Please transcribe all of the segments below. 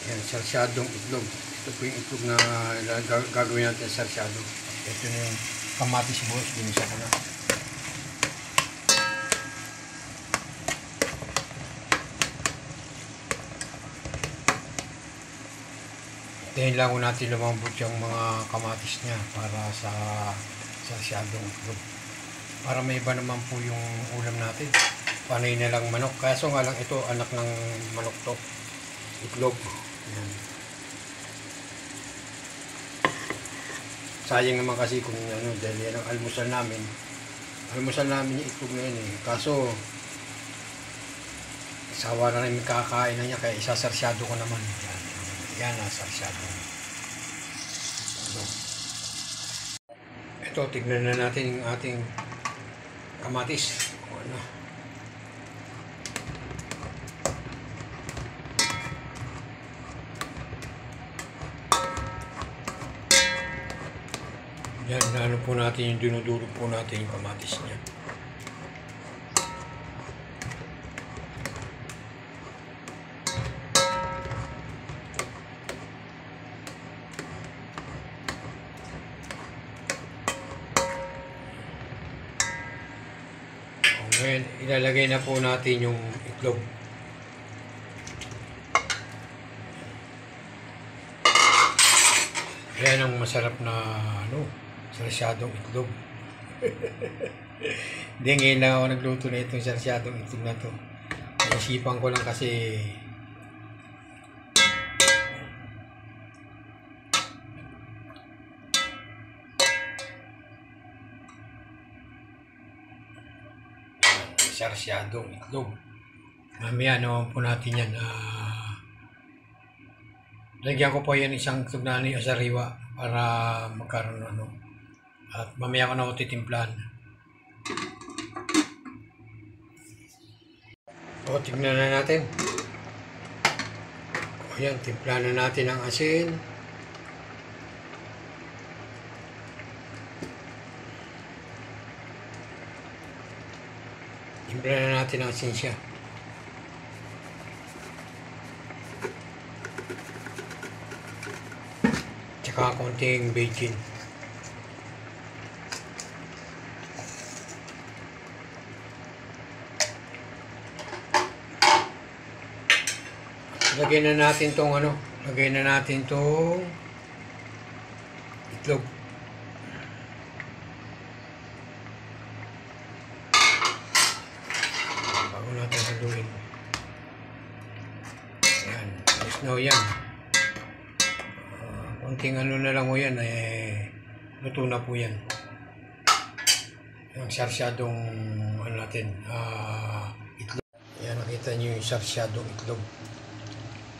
Yan, sarsyadong itlog. Ito po yung itlog na gagawin natin sarsyado. Ito na yung kamatis boss, ginisa ko na. Hintayin lang natin lumambot yung mga kamatis niya para sa sarsyadong itlog. Para may iba naman po yung ulam natin. Panay na lang manok. Kaso nga lang ito, anak ng manok to. Itlog. Yan. Sayang naman kasi kung ano, dahil yan ang almusal namin. Almusal namin yung itlog na yun eh. Kaso, sawa na rin kakain na niya, kaya isasarsyado ko naman. Yan. Yan ang sarsyado. Ito, tignan na natin yung ating kamatis. Ano? Yan, ano po natin yung dinudurog po natin yung kamatis niya. Ngayon, ilalagay na po natin yung itlog. Yan ang masarap na sarsyadong itlog. Hindi, ngayon lang ako nagluto na itong sarsyadong itlog na to. Naisipan ko lang kasi sarsyadong itlog. Mamaya naman po natin yan. Lagyan ko po yan isang itlog na sariwa para magkaroon at mamaya ko na titimplahan. O, tignan na natin. O yan, timplahan na natin ang asin. Timplahan na natin ang asin siya. Tsaka konting bacon. Lagyan na natin tong lagyan na natin tong itlog. Bago natin haluin. Yan, ayos na yan. Konting na lang yan, luto na po yan. Yung sarsyadong natin, itlog. Yan, nakita nyo yung sarsyadong itlog.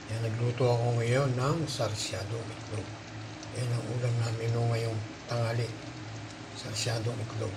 Yan, nagluto ako ngayon ng sarsyadong itlog. Yan ang ulam namin ngayong tanghali. Sarsyadong itlog.